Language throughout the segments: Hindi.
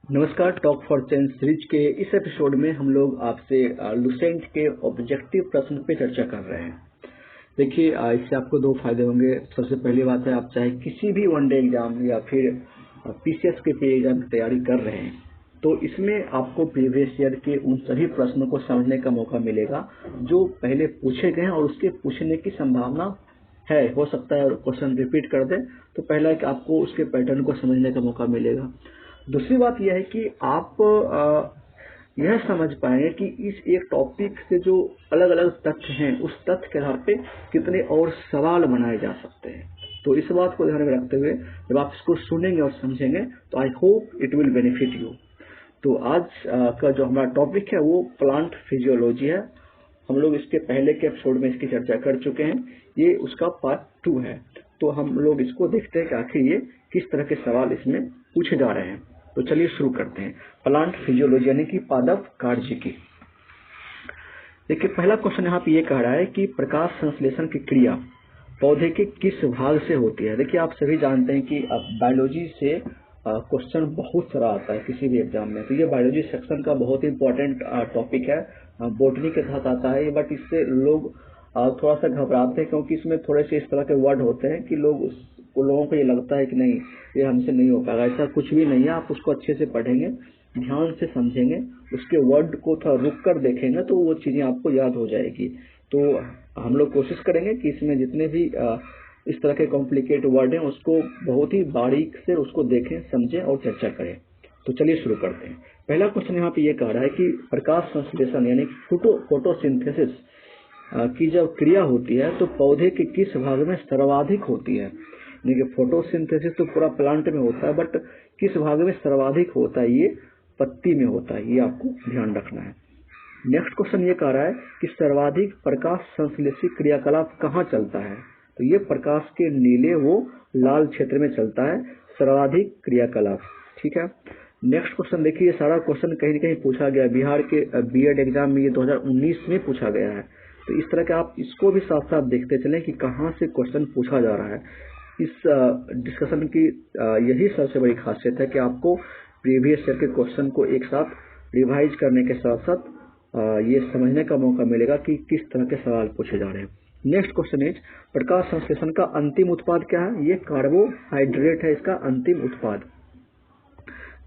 नमस्कार। टॉक फॉर चेंज सीरीज के इस एपिसोड में हम लोग आपसे लुसेंट के ऑब्जेक्टिव प्रश्न पे चर्चा कर रहे हैं। देखिए, इससे आपको दो फायदे होंगे। सबसे पहली बात है, आप चाहे किसी भी वनडे एग्जाम या फिर पीसीएस के पे एग्जाम की तैयारी कर रहे हैं तो इसमें आपको प्रीवियस ईयर के उन सभी प्रश्नों को समझने का मौका मिलेगा जो पहले पूछे गए हैं और उसके पूछने की संभावना है। हो सकता है क्वेश्चन रिपीट कर दें, तो पहला है कि आपको उसके पैटर्न को समझने का मौका मिलेगा। दूसरी बात यह है कि आप यह समझ पाएंगे कि इस एक टॉपिक से जो अलग अलग तथ्य हैं उस तथ्य के आधार पे कितने और सवाल बनाए जा सकते हैं। तो इस बात को ध्यान में रखते हुए जब आप इसको सुनेंगे और समझेंगे तो I hope it will benefit you. तो आज का जो हमारा टॉपिक है वो प्लांट फिजियोलॉजी है। हम लोग इसके पहले के एपिसोड में इसकी चर्चा कर चुके हैं, ये उसका पार्ट 2 है। तो हम लोग इसको देखते हैं कि आखिर ये किस तरह के सवाल इसमें पूछे जा रहे हैं। तो चलिए शुरू करते हैं। प्लांट फिजियोलॉजी यानी कि पादप कार्य। देखिए, पहला क्वेश्चन यहाँ पे ये कह रहा है कि प्रकाश संश्लेषण की क्रिया पौधे के किस भाग से होती है। देखिए, आप सभी जानते हैं कि बायोलॉजी से क्वेश्चन बहुत सारा आता है किसी भी एग्जाम में। तो ये बायोलॉजी सेक्शन का बहुत ही इंपॉर्टेंट टॉपिक है, बॉटनी के तहत आता है। बट इससे लोग थोड़ा सा घबराते हैं क्योंकि इसमें थोड़े से इस तरह के वर्ड होते हैं कि लोगों को ये लगता है कि नहीं, ये हमसे नहीं हो पाएगा। ऐसा कुछ भी नहीं है। आप उसको अच्छे से पढ़ेंगे, ध्यान से समझेंगे, उसके वर्ड को थोड़ा रुक कर देखेंगे तो वो चीजें आपको याद हो जाएगी। तो हम लोग कोशिश करेंगे कि इसमें जितने भी इस तरह के कॉम्प्लिकेट वर्ड हैं उसको बहुत ही बारीक से उसको देखें, समझें और चर्चा करें। तो चलिए शुरू करते हैं। पहला क्वेश्चन यहाँ पे ये कह रहा है कि प्रकाश संश्लेषण यानी फोटोसिंथेसिस की जब क्रिया होती है तो पौधे के किस भाग में सर्वाधिक होती है। देखिए, फोटोसिंथेसिस तो पूरा प्लांट में होता है, बट किस भाग में सर्वाधिक होता है, ये पत्ती में होता है। ये आपको ध्यान रखना है। नेक्स्ट क्वेश्चन ये कह रहा है कि सर्वाधिक प्रकाश संश्लेषी क्रियाकलाप कहाँ चलता है। तो ये प्रकाश के नीले वो लाल क्षेत्र में चलता है सर्वाधिक क्रियाकलाप। ठीक है। नेक्स्ट क्वेश्चन देखिए, ये सारा क्वेश्चन कहीं न कहीं पूछा गया बिहार के बीएड एग्जाम में, ये 2019 में पूछा गया है। तो इस तरह के आप इसको भी साथ साथ देखते चलें कि कहाँ से क्वेश्चन पूछा जा रहा है। इस डिस्कशन की यही सबसे बड़ी खासियत है कि आपको प्रीवियस ईयर के क्वेश्चन को एक साथ रिवाइज करने के साथ साथ ये समझने का मौका मिलेगा कि किस तरह के सवाल पूछे जा रहे हैं। नेक्स्ट क्वेश्चन इज, प्रकाश संश्लेषण का अंतिम उत्पाद क्या है। ये कार्बोहाइड्रेट है, इसका अंतिम उत्पाद।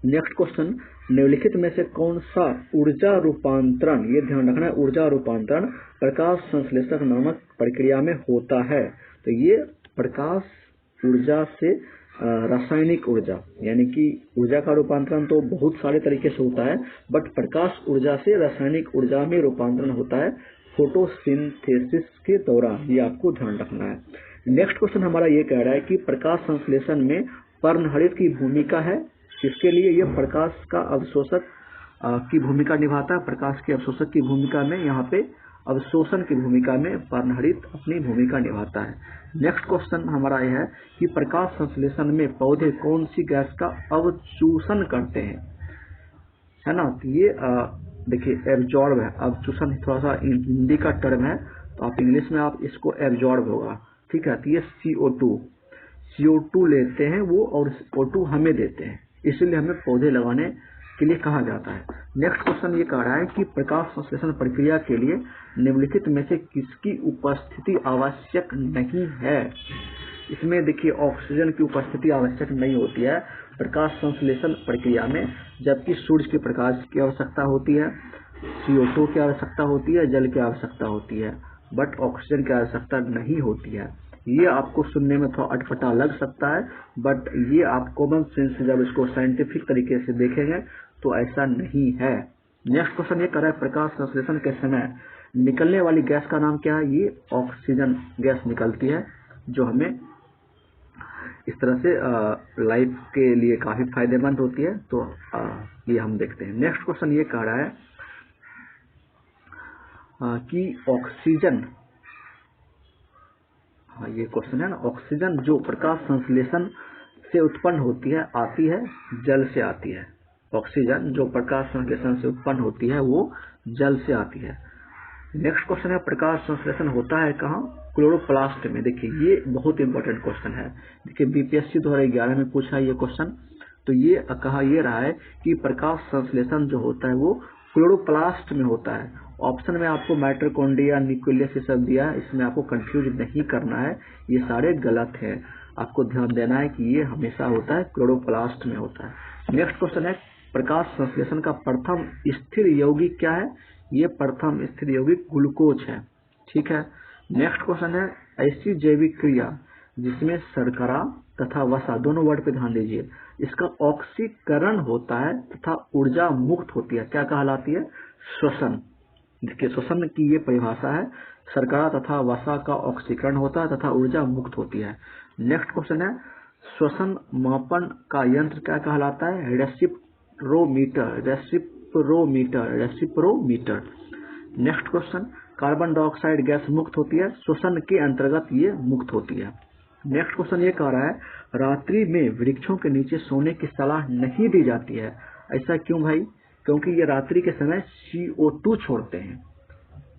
नेक्स्ट क्वेश्चन, निम्नलिखित में से कौन सा ऊर्जा रूपांतरण, ये ध्यान रखना है, ऊर्जा रूपांतरण प्रकाश संश्लेषक नामक प्रक्रिया में होता है। तो ये प्रकाश ऊर्जा से रासायनिक ऊर्जा यानी कि ऊर्जा का रूपांतरण तो बहुत सारे तरीके से होता है, बट प्रकाश ऊर्जा से रासायनिक ऊर्जा में रूपांतरण होता है फोटोसिंथेसिस के दौरान। ये आपको ध्यान रखना है। नेक्स्ट क्वेश्चन हमारा ये कह रहा है कि प्रकाश संश्लेषण में पर्णहरित की भूमिका है। इसके लिए यह प्रकाश का अवशोषक की भूमिका निभाता है। प्रकाश के अवशोषक की भूमिका में, यहाँ पे अवशोषण की भूमिका में पर्णहरित अपनी भूमिका निभाता है। नेक्स्ट क्वेश्चन हमारा यह है कि प्रकाश संश्लेषण में पौधे कौन सी गैस का अवचूषण करते हैं, है ना। तो ये देखिए एब्जॉर्ब है, अवचूषण थोड़ा सा हिंदी का टर्म है, तो आप इंग्लिश में आप इसको एब्जॉर्ब होगा। ठीक है। तो ये CO2 लेते हैं वो और O2 हमें देते हैं, इसलिए हमें पौधे लगाने के लिए कहा जाता है। नेक्स्ट क्वेश्चन ये कह रहा है कि प्रकाश संश्लेषण प्रक्रिया के लिए निम्नलिखित में से किसकी उपस्थिति आवश्यक नहीं है। इसमें देखिए, ऑक्सीजन की उपस्थिति आवश्यक नहीं होती है प्रकाश संश्लेषण प्रक्रिया में, जबकि सूर्य के प्रकाश की आवश्यकता होती है, CO2 की आवश्यकता होती है, जल की आवश्यकता होती है, बट ऑक्सीजन की आवश्यकता नहीं होती है। ये आपको सुनने में थोड़ा अटपटा लग सकता है, बट ये आप कॉमन सेंस से जब इसको साइंटिफिक तरीके से देखेंगे तो ऐसा नहीं है। नेक्स्ट क्वेश्चन ये कर रहा है, प्रकाश संश्लेषण के समय निकलने वाली गैस का नाम क्या है। ये ऑक्सीजन गैस निकलती है, जो हमें इस तरह से लाइफ के लिए काफी फायदेमंद होती है। तो ये हम देखते हैं। नेक्स्ट क्वेश्चन ये कह रहा है कि ऑक्सीजन, ये क्वेश्चन है ना, ऑक्सीजन जो प्रकाश संश्लेषण से उत्पन्न होती है आती है जल से आती है। ऑक्सीजन जो प्रकाश संश्लेषण से उत्पन्न होती है वो जल से आती है। नेक्स्ट क्वेश्चन है, प्रकाश संश्लेषण होता है कहाँ। क्लोरोप्लास्ट में। देखिए, ये बहुत इंपॉर्टेंट क्वेश्चन है। देखिए, बीपीएससी 2011 में पूछा ये क्वेश्चन। तो ये कहा ये रहा है कि प्रकाश संश्लेषण जो होता है वो क्लोरोप्लास्ट में होता है। ऑप्शन में आपको माइटोकॉन्ड्रिया, न्यूक्लियस ये सब दिया है, इसमें आपको कंफ्यूज नहीं करना है, ये सारे गलत है। आपको ध्यान देना है कि ये हमेशा होता है क्लोरोप्लास्ट में होता है। नेक्स्ट क्वेश्चन है प्रकाश संश्लेषण का प्रथम स्थिर यौगिक क्या है? ये प्रथम स्थिर यौगिक ग्लूकोज है। ठीक है। नेक्स्ट क्वेश्चन है ऐसी जैविक क्रिया जिसमें शर्करा तथा वसा, दोनों वर्ड पे ध्यान दीजिए, इसका ऑक्सीकरण होता है तथा ऊर्जा मुक्त होती है, क्या कहलाती है? श्वसन। देखिए श्वसन की ये परिभाषा है, शर्करा तथा वसा का ऑक्सीकरण होता है तथा ऊर्जा मुक्त होती है। नेक्स्ट क्वेश्चन है श्वसन मापन का यंत्र क्या कहलाता है? Respirometer. Next question carbon dioxide gas मुक्त होती है, श्वसन के अंतर्गत ये मुक्त होती है। नेक्स्ट क्वेश्चन ये कह रहा है रात्रि में वृक्षों के नीचे सोने की सलाह नहीं दी जाती है, ऐसा क्यों भाई? क्योंकि ये रात्रि के समय CO2 छोड़ते हैं,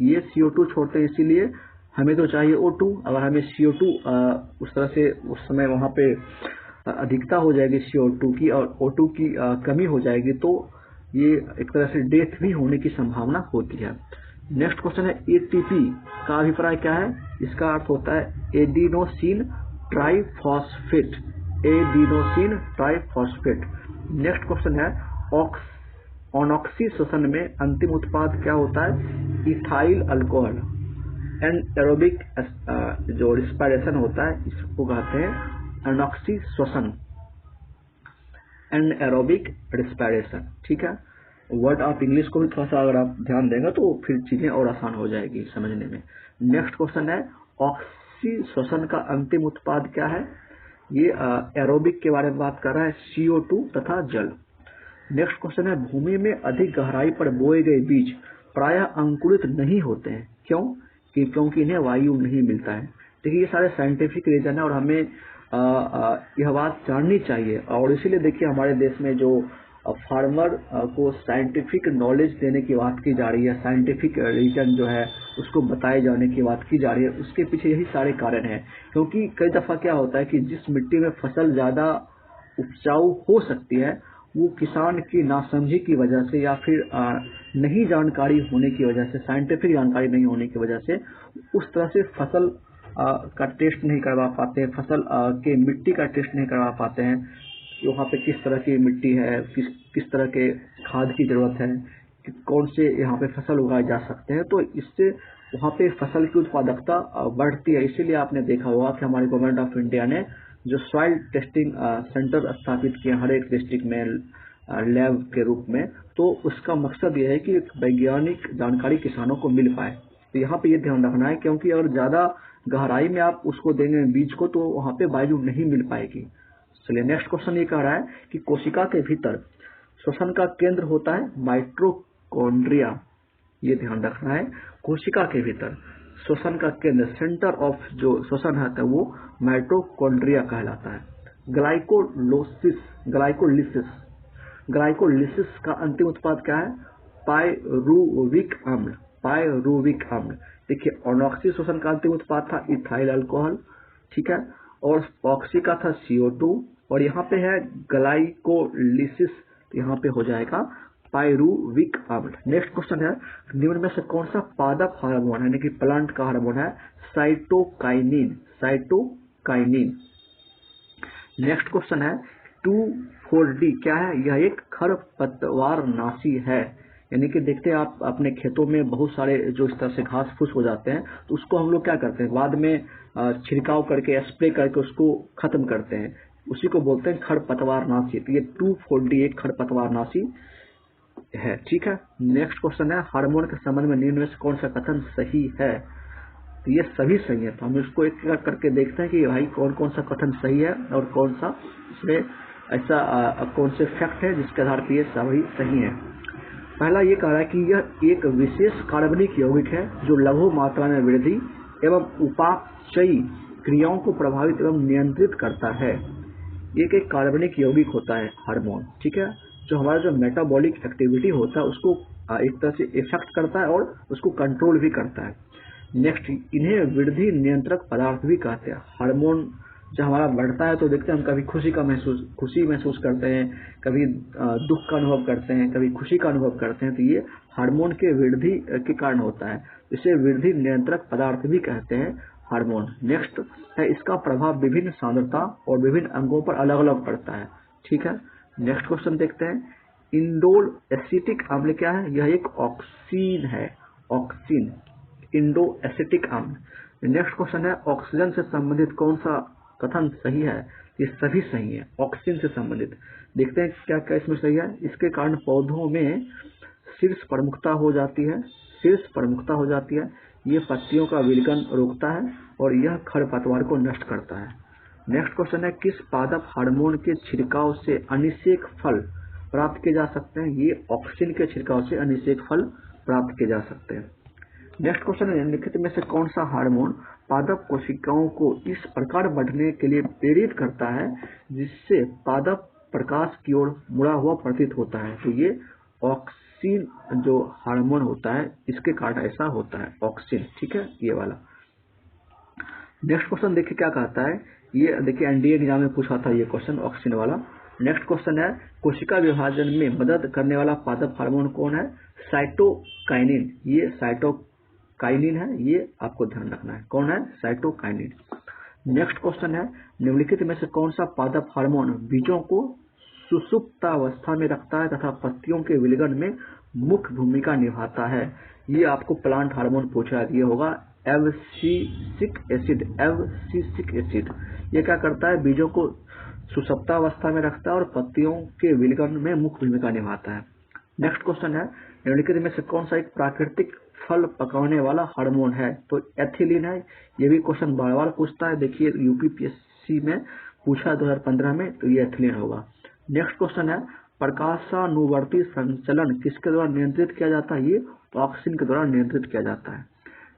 ये CO2 छोड़ते हैं, इसीलिए हमें तो चाहिए O2। अगर हमें CO2 उस तरह से उस समय वहाँ पे अधिकता हो जाएगी CO2 की और O2 की कमी हो जाएगी तो ये एक तरह से डेथ भी होने की संभावना होती है। नेक्स्ट क्वेश्चन है ATP का अभिप्राय क्या है? इसका अर्थ होता है एडिनोसिन ट्राइफॉस्फेट। नेक्स्ट क्वेश्चन है ऑनॉक्सी श्वसन में अंतिम उत्पाद क्या होता है? Ethyl alcohol. एनएरोबिक जो रिस्पायरेशन होता है इसको कहते हैं अनॉक्सी श्वसन, एनएरोबिक रिस्पायरेशन। ठीक है। वर्ड ऑफ इंग्लिश को भी थोड़ा सा अगर आप ध्यान देंगे तो फिर चीजें और आसान हो जाएगी समझने में। नेक्स्ट क्वेश्चन है ऑक्सी श्वसन का अंतिम उत्पाद क्या है? ये एरोबिक के बारे में बात कर रहा है, CO2 तथा जल। नेक्स्ट क्वेश्चन है भूमि में अधिक गहराई पर बोए गए बीज प्रायः अंकुरित नहीं होते हैं, क्यों? क्योंकि इन्हें वायु नहीं मिलता है। देखिए ये सारे साइंटिफिक रीजन है और हमें यह बात जाननी चाहिए और इसीलिए देखिए हमारे देश में जो फार्मर को साइंटिफिक नॉलेज देने की बात की जा रही है, साइंटिफिक रीजन जो है उसको बताए जाने की बात की जा रही है, उसके पीछे यही सारे कारण हैं। क्योंकि कई दफा क्या होता है कि जिस मिट्टी में फसल ज्यादा उपजाऊ हो सकती है वो किसान की नासमझी की वजह से या फिर नहीं जानकारी होने की वजह से, साइंटिफिक जानकारी नहीं होने की वजह से उस तरह से फसल का टेस्ट नहीं करवा पाते हैं, फसल के मिट्टी का टेस्ट नहीं करवा पाते हैं, वहाँ पे किस तरह की मिट्टी है, किस तरह के खाद की जरूरत है, कौन से यहाँ पे फसल उगाए जा सकते हैं, तो इससे वहाँ पे फसल की उत्पादकता बढ़ती है। इसीलिए आपने देखा होगा कि हमारी गवर्नमेंट ऑफ इंडिया ने जो सॉइल टेस्टिंग सेंटर स्थापित किए हर एक डिस्ट्रिक्ट में लैब के रूप में, तो उसका मकसद यह है कि वैज्ञानिक जानकारी किसानों को मिल पाए। तो यहाँ पे ये ध्यान रखना है क्योंकि अगर ज्यादा गहराई में आप उसको देंगे बीज को तो वहाँ पे वायु नहीं मिल पाएगी। चलिए नेक्स्ट क्वेश्चन ये कह रहा है कि कोशिका के भीतर श्वसन का केंद्र होता है माइटोकॉन्ड्रिया। ये ध्यान रखना है, कोशिका के भीतर श्वसन का केंद्र, सेंटर ऑफ जो श्वसन है वो माइटोकॉन्ड्रिया कहलाता है। ग्लाइकोलिसिस का अंतिम उत्पाद क्या है? पायरुविक अम्ल। देखिए ऑनॉक्सी श्वसन का अंतिम उत्पाद था इथाइल अल्कोहल, ठीक है, और ऑक्सी का था CO2 और यहाँ पे है ग्लाइकोलिसिस, तो यहाँ पे हो जाएगा पायरुविक अम्ल। नेक्स्ट क्वेश्चन है निम्न में से कौन सा पादप हार्मोन है, यानी कि प्लांट का हार्मोन है? साइटोकाइनिन। नेक्स्ट क्वेश्चन है 2,4-D क्या है? यह एक खरपतवारनाशी है, यानी कि देखते हैं आप अपने खेतों में बहुत सारे जो इस तरह से घास फूस हो जाते हैं तो उसको हम लोग क्या करते हैं, बाद में छिड़काव करके स्प्रे करके उसको खत्म करते हैं, उसी को बोलते हैं खरपतवारनाशी। तो ये 2,4-D एक खरपतवारनाशी है, ठीक है। नेक्स्ट क्वेश्चन है हार्मोन के संबंध में निम्न में से कौन सा कथन सही है? तो ये सभी सही है, तो हम इसको एक एक करके देखते हैं कि भाई कौन कौन सा कथन सही है और कौन सा इसमें ऐसा कौन से फैक्ट है जिसके आधार पर ये सभी सही है। पहला ये कह रहा है कि यह एक विशेष कार्बनिक यौगिक है जो लघु मात्रा में वृद्धि एवं उपापचयी क्रियाओं को प्रभावित एवं नियंत्रित करता है। एक कार्बनिक यौगिक होता है हार्मोन, ठीक है, जो हमारा जो मेटाबॉलिक एक्टिविटी होता है उसको एक तरह से इफेक्ट करता है और उसको कंट्रोल भी करता है। नेक्स्ट, इन्हें वृद्धि नियंत्रक पदार्थ भी कहते हैं। हार्मोन जब हमारा बढ़ता है तो देखते हैं हम कभी खुशी महसूस करते हैं, कभी दुख का अनुभव करते हैं, कभी खुशी का अनुभव करते हैं। तो ये हार्मोन के वृद्धि के कारण होता है। इसे वृद्धि नियंत्रक पदार्थ भी कहते हैं हार्मोन। नेक्स्ट है इसका प्रभाव विभिन्न सांद्रता और विभिन्न अंगों पर अलग अलग पड़ता है। ठीक है, नेक्स्ट क्वेश्चन देखते हैं। इंडोल एसिटिक अम्ल क्या है? यह एक ऑक्सीन है, ऑक्सीन, इंडो एसिटिक अम्ल। नेक्स्ट क्वेश्चन है ऑक्सीजन से संबंधित कौन सा कथन सही है? ये सभी सही है। ऑक्सीजन से संबंधित देखते हैं क्या क्या इसमें सही है। इसके कारण पौधों में शीर्ष प्रमुखता हो जाती है, शीर्ष प्रमुखता हो जाती है। ये पत्तियों का विलयन रोकता है और यह खरपतवार को नष्ट करता है। नेक्स्ट क्वेश्चन है किस पादप हार्मोन के छिड़काव से अनिषेक फल प्राप्त किए जा सकते हैं? ये ऑक्सीन के छिड़काव से अनिषेक फल प्राप्त किए जा सकते हैं। नेक्स्ट क्वेश्चन है निम्नलिखित में से कौन सा हार्मोन पादप कोशिकाओं को इस प्रकार बढ़ने के लिए प्रेरित करता है जिससे पादप प्रकाश की ओर मुड़ा हुआ प्रतीत होता है? तो ये ऑक्सीन जो हार्मोन होता है इसके कारण ऐसा होता है, ऑक्सीन। ठीक है, ये वाला। नेक्स्ट क्वेश्चन देखिए क्या कहता है। ये देखिए एनडीए एग्जाम में पूछा था ये क्वेश्चन, ऑक्सीन वाला। नेक्स्ट क्वेश्चन है कोशिका विभाजन में मदद करने वाला पादप हार्मोन कौन है? साइटोकाइनिन। ये साइटोकाइनिन है, ये आपको ध्यान रखना है। कौन है? साइटोकाइनिन। नेक्स्ट क्वेश्चन है निम्नलिखित में से कौन सा पादप हार्मोन बीजों को सुषुप्तावस्था में रखता है तथा पत्तियों के विलयन में मुख्य भूमिका निभाता है? ये आपको प्लांट हार्मोन पूछा ये होगा एब्सिसिक एसिड, एब्सिसिक एसिड। ये क्या करता है? बीजों को सुषुप्तावस्था में रखता है और पत्तियों के विलयन में मुख्य भूमिका निभाता है। नेक्स्ट क्वेश्चन है निम्नलिखित में से कौन सा एक प्राकृतिक फल पकाने वाला हार्मोन है? तो एथिलीन है। ये भी क्वेश्चन बार बार पूछता है, देखिए यूपीपीएससी में पूछा 2015 में, तो ये एथिलीन होगा। नेक्स्ट क्वेश्चन है प्रकाशानुवर्ती संचलन किसके द्वारा नियंत्रित किया जाता है? ये ऑक्सीन के द्वारा नियंत्रित किया जाता है।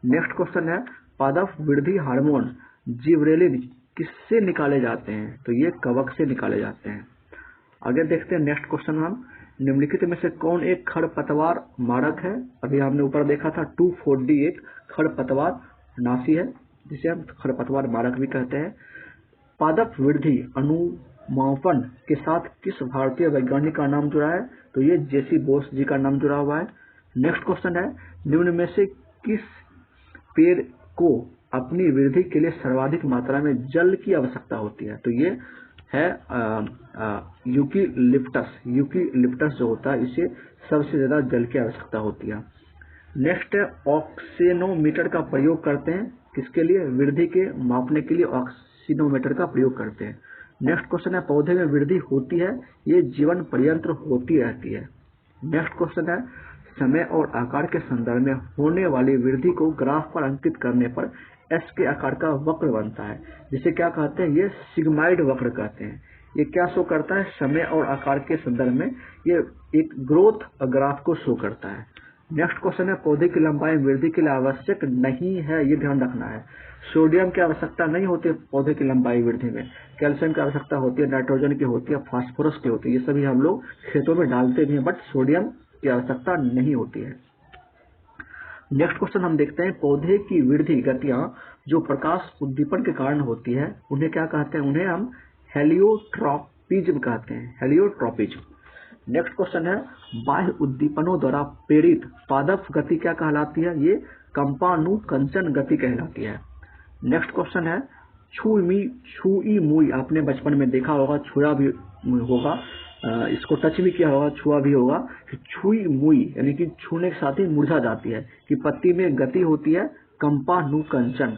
नेक्स्ट क्वेश्चन है पादप वृद्धि हार्मोन जिबरेलिन किससे निकाले जाते हैं? तो ये कवक से निकाले जाते हैं। आगे देखते हैं नेक्स्ट क्वेश्चन हम निम्नलिखित में से कौन एक खरपतवार मारक है? अभी हमने ऊपर देखा था 2,4-D एक खरपतवार नाशी है जिसे हम खरपतवार मारक भी कहते हैं। पादप वृद्धि अनुमापन के साथ किस भारतीय वैज्ञानिक का नाम जुड़ा है? तो ये जेसी बोस जी का नाम जुड़ा हुआ है। नेक्स्ट क्वेश्चन है निम्न में से किस पेड़ को अपनी वृद्धि के लिए सर्वाधिक मात्रा में जल की आवश्यकता होती है? तो ये है यूकेलिप्टस। यूकेलिप्टस जो होता है इसे सबसे ज्यादा जल की आवश्यकता होती है। नेक्स्ट है ऑक्सीनोमीटर का प्रयोग करते हैं किसके लिए? वृद्धि के मापने के लिए ऑक्सीनोमीटर का प्रयोग करते हैं। नेक्स्ट क्वेश्चन है पौधे में वृद्धि होती है, ये जीवन पर्यंत होती रहती है। नेक्स्ट क्वेश्चन है समय और आकार के संदर्भ में होने वाली वृद्धि को ग्राफ पर अंकित करने पर एस के आकार का वक्र बनता है जिसे क्या कहते हैं? ये सिग्माइड वक्र कहते हैं। ये क्या शो करता है? समय और आकार के संदर्भ में ये एक ग्रोथ ग्राफ को शो करता है। नेक्स्ट क्वेश्चन है पौधे की लंबाई वृद्धि के लिए आवश्यक नहीं है, ये ध्यान रखना है। सोडियम की आवश्यकता नहीं होती है पौधे की लंबाई वृद्धि में, कैल्शियम की आवश्यकता होती है, नाइट्रोजन की होती है, फास्फोरस की होती है। ये सभी हम लोग खेतों में डालते भी हैं बट सोडियम की आवश्यकता नहीं होती है। नेक्स्ट क्वेश्चन हम देखते हैं पौधे की वृद्धि गतियां जो प्रकाश उद्दीपन के कारण होती है उन्हें क्या कहते हैं? उन्हें हम हेलियोट्रोपिज्म कहते हैं, हेलियोट्रोपिज्म। नेक्स्ट क्वेश्चन है बाह्य उद्दीपनों द्वारा प्रेरित पादप गति क्या कहलाती है? ये कंपानुकंचन गति कहलाती है। नेक्स्ट क्वेश्चन है छुई मुई, आपने बचपन में देखा होगा, छुआ भी होगा, इसको टच भी किया होगा, छुआ भी होगा। छुई मुई यानी कि छूने के साथ ही मुरझा जाती है कि पत्ती में गति होती है कंपानुकंचन।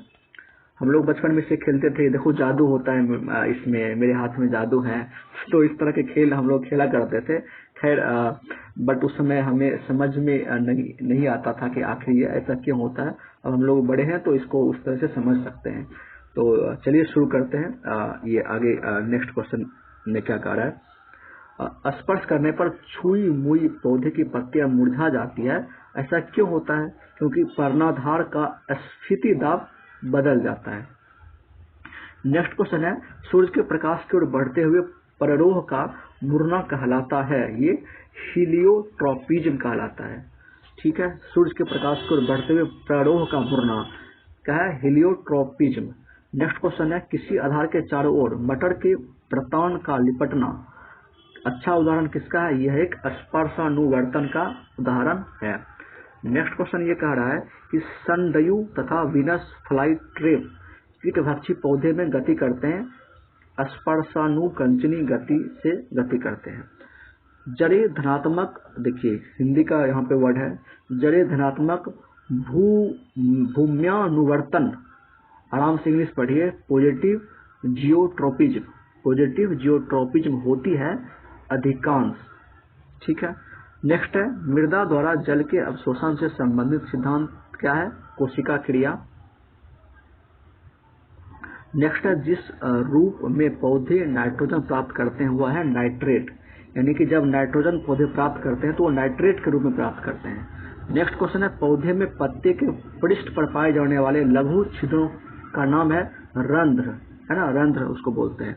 हम लोग बचपन में से खेलते थे, देखो जादू होता है इसमें, मेरे हाथ में जादू है, तो इस तरह के खेल हम लोग खेला करते थे। खैर बट उस समय हमें समझ में नहीं आता था कि आखिर ये ऐसा क्यों होता है। अब हम लोग बड़े हैं तो इसको उस तरह से समझ सकते हैं। तो चलिए शुरू करते हैं। ये आगे नेक्स्ट क्वेश्चन में क्या कह रहा है? स्पर्श करने पर छुई मुई पौधे की पत्तियां मुरझा जाती है, ऐसा क्यों होता है? क्योंकि पर्णाधार का स्फीति दाब बदल जाता है। नेक्स्ट क्वेश्चन है सूर्य के प्रकाश की ओर बढ़ते हुए प्ररोह का मुड़ना कहलाता है, ये हीलियोट्रोपिज्म कहलाता है। ठीक है, सूर्य के प्रकाश की ओर बढ़ते हुए प्ररोह का मुड़ना क्या है? हीलियोट्रोपिज्म। नेक्स्ट क्वेश्चन है किसी आधार के चारों ओर मटर के प्रतान का लिपटना अच्छा उदाहरण किसका है? यह एक स्पर्शानुवर्तन का उदाहरण है। नेक्स्ट क्वेश्चन ये कह रहा है कि सनडयू तथा वीनस फ्लाई ट्रेप कीटभक्षी पौधे में गति करते हैं, स्पर्शानुकंचनी गति से गति करते हैं। जड़े धनात्मक, देखिए हिंदी का यहाँ पे वर्ड है, जड़े धनात्मक भूम्यानुवर्तन, आराम से इंग्लिश पढ़िए, पॉजिटिव जियोट्रोपिज्म, पॉजिटिव जियोट्रोपिज्म होती है अधिकांश। ठीक है। नेक्स्ट है मृदा द्वारा जल के अवशोषण से संबंधित सिद्धांत क्या है? कोशिका क्रिया। नेक्स्ट है जिस रूप में पौधे नाइट्रोजन प्राप्त करते हैं वह है नाइट्रेट, यानी कि जब नाइट्रोजन पौधे प्राप्त करते हैं तो वो नाइट्रेट के रूप में प्राप्त करते हैं। नेक्स्ट क्वेश्चन है पौधे में पत्ते के पृष्ठ पर पाए जाने वाले लघु छिद्रों का नाम है रंध्र, है ना, रंध्र उसको बोलते हैं।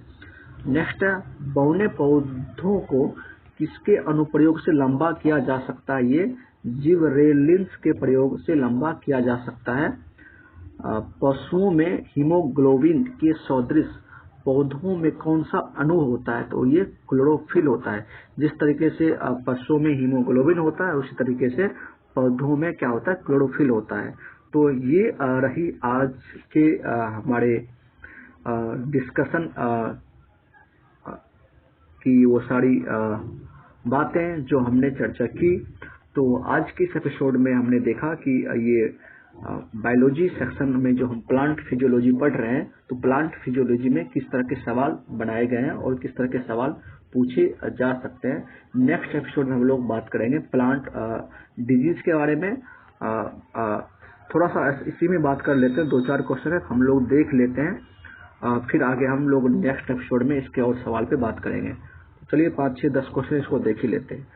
नेक्स्ट है बौने पौधों को किसके अनुप्रयोग से लंबा किया जा सकता है? ये जिबरेलिन्स के प्रयोग से लंबा किया जा सकता है। पशुओं में हीमोग्लोबिन के सदृश पौधों में कौन सा अणु होता है? तो ये क्लोरोफिल होता है। जिस तरीके से पशुओं में हीमोग्लोबिन होता है उसी तरीके से पौधों में क्या होता है? क्लोरोफिल होता है। तो ये रही आज के हमारे डिस्कशन की वो सारी बातें जो हमने चर्चा की। तो आज के इस एपिसोड में हमने देखा कि ये बायोलॉजी सेक्शन में जो हम प्लांट फिजियोलॉजी पढ़ रहे हैं तो प्लांट फिजियोलॉजी में किस तरह के सवाल बनाए गए हैं और किस तरह के सवाल पूछे जा सकते हैं। नेक्स्ट एपिसोड में हम लोग बात करेंगे प्लांट डिजीज के बारे में। थोड़ा सा इसी में बात कर लेते हैं, 2-4 क्वेश्चन है हम लोग देख लेते हैं, फिर आगे हम लोग नेक्स्ट एपिसोड में इसके और सवाल पे बात करेंगे। चलिए 5-6-10 क्वेश्चन इसको देख ही लेते हैं।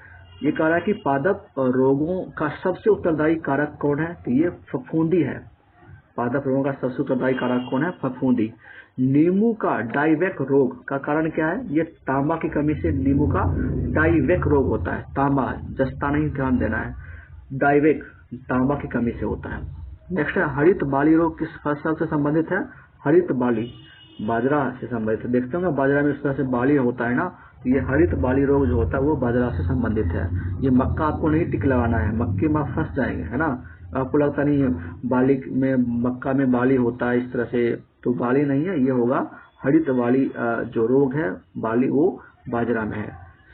ये कह रहा है कि पादप रोगों का सबसे उत्तरदायी कारक कौन है? तो ये फफूंदी है। पादप रोगों का सबसे उत्तरदायी कारक कौन है? फफूंदी। नींबू का डाइवेक रोग का कारण क्या है? ये तांबा की कमी से नींबू का डाइवेक रोग होता है। तांबा, जस्ता नहीं, ध्यान देना है, डाइवेक तांबा की कमी से होता है। नेक्स्ट है हरित बाली रोग किस फसल से संबंधित है? हरित बाली बाजरा से संबंधित है। देखते होंगे बाजरा में इस तरह से बाली होता है ना, तो ये हरित बाली रोग जो होता है वो बाजरा से संबंधित है। ये मक्का आपको नहीं टिक लगाना है, मक्के में आप फंस जाएंगे, है ना। आपको लगता नहीं है बाली में, मक्का में बाली होता है इस तरह से, तो बाली नहीं है, ये होगा हरित बाली जो रोग है बाली, वो बाजरा में है।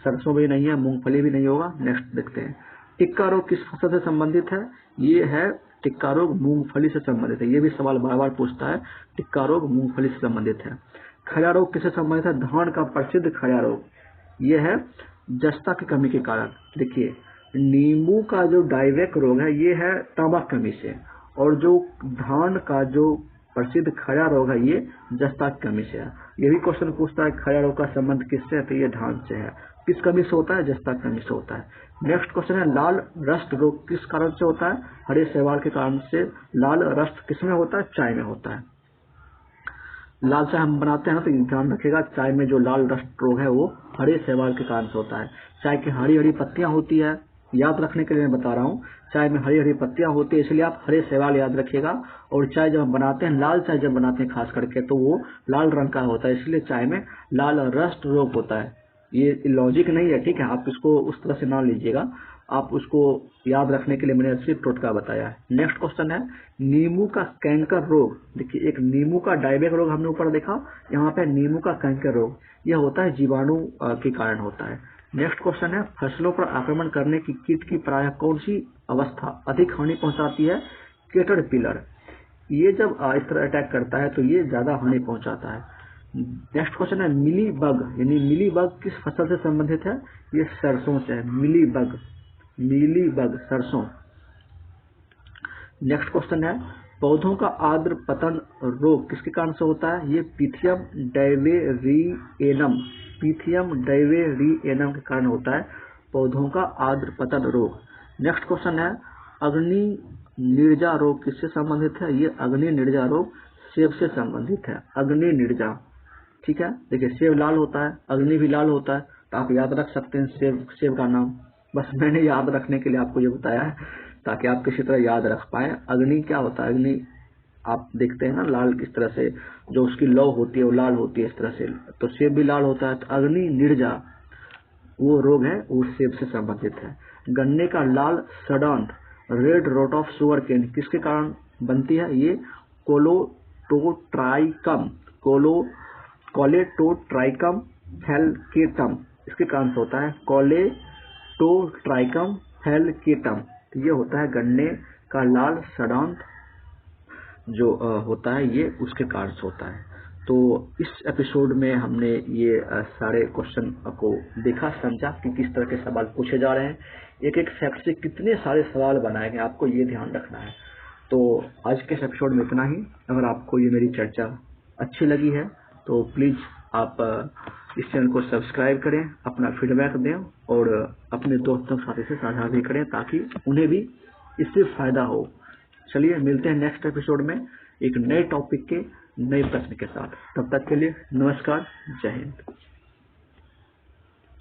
सरसों भी नहीं है, मूंगफली भी नहीं होगा। नेक्स्ट देखते हैं टिक्का रोग किस फसल से संबंधित है? ये है टिक्का रोग मूंगफली से संबंधित है। ये भी सवाल बार बार पूछता है, टिक्का रोग मूंगफली से संबंधित है। खया रोग किससे संबंधित है? धान का प्रसिद्ध खया रोग, ये है जस्ता की कमी के कारण। देखिए नींबू का जो डाइवेक रोग है ये है तांबा की कमी से, और जो धान का जो प्रसिद्ध खया रोग है ये जस्ता की कमी से है। ये भी क्वेश्चन पूछता है खया रोग का संबंध किससे है? तो ये धान से है। किस कमी से होता है? जस्ता की कमी से होता है। नेक्स्ट क्वेश्चन है लाल रस्ट रोग किस कारण से होता है? हरे शैवाल के कारण से। लाल रस्ट किसमें होता है? चाय में होता है। लाल चाय हम बनाते हैं ना, तो ध्यान रखिएगा चाय में जो लाल रस्ट रोग है वो हरे शैवाल के कारण से होता है। चाय की हरी हरी पत्तियां होती है, याद रखने के लिए मैं बता रहा हूँ, चाय में हरी हरी पत्तियां होती है, इसलिए आप हरे शैवाल याद रखिएगा। और चाय जब हम बनाते हैं, लाल चाय जब बनाते हैं खास करके, तो वो लाल रंग का होता है, इसलिए चाय में लाल रस्ट रोग होता है। ये लॉजिक नहीं है, ठीक है, आप इसको उस तरह से ना लीजिएगा, आप उसको याद रखने के लिए मैंने सिर्फ टोटका बताया है। नेक्स्ट क्वेश्चन है नींबू का कैंकर रोग। देखिए एक नींबू का डाइवेक रोग हमने ऊपर देखा, यहाँ पे नींबू का कैंकर रोग, यह होता है जीवाणु के कारण होता है। नेक्स्ट क्वेश्चन है फसलों पर आक्रमण करने की कीट की प्रायः कौन सी अवस्था अधिक हानि पहुंचाती है? कैटरपिलर। ये जब इस तरह अटैक करता है तो ये ज्यादा हानि पहुंचाता है। नेक्स्ट क्वेश्चन है मिली बग, यानी मिली बग किस फसल से संबंधित है? ये सरसों से है। मिली बग सरसों। नेक्स्ट क्वेश्चन है पौधों का आर्द्र पतन रोग किसके कारण से होता है? ये पिथियम डायवेरिएनम के कारण होता है पौधों का आर्द्र पतन रोग। नेक्स्ट क्वेश्चन है अग्नि निर्जा रोग किससे संबंधित है? ये अग्नि निर्जा रोग सेब से संबंधित है। अग्नि निर्जा, ठीक है। देखिए सेब लाल होता है, अग्नि भी लाल होता है, तो आप याद रख सकते हैं सेब का नाम। बस मैंने याद रखने के लिए आपको ये बताया है ताकि आप किसी तरह याद रख पाए। अग्नि क्या होता है? अग्नि आप देखते हैं ना लाल किस तरह से, जो उसकी लौ होती है वो लाल होती है इस तरह से, तो सेब भी लाल होता है। तो अग्नि निर्जा वो रोग है, वो सेब से संबंधित है। गन्ने का लाल सड़ांत red rot of sugar cane किसके कारण बनती है? ये कोलेटोट्राइकम कोलेटोट्राइकम फेलकेटम इसके कारण से होता है। कोलेटोट्राइकम फेलकेटम तो ये होता है गन्ने का लाल सड़ांत जो होता है, ये उसके कारण से होता है। तो इस एपिसोड में हमने ये सारे क्वेश्चन को देखा, समझा कि किस तरह के सवाल पूछे जा रहे हैं। एक एक फैक्ट से कितने सारे सवाल बनाए गए, आपको ये ध्यान रखना है। तो आज के इस एपिसोड में इतना ही। अगर आपको ये मेरी चर्चा अच्छी लगी है तो प्लीज़ आप इस चैनल को सब्सक्राइब करें, अपना फीडबैक दें और अपने दोस्तों के साथी से साझा भी करें ताकि उन्हें भी इससे फायदा हो। चलिए मिलते हैं नेक्स्ट एपिसोड में एक नए टॉपिक के नए प्रश्न के साथ। तब तक के लिए नमस्कार, जय हिंद।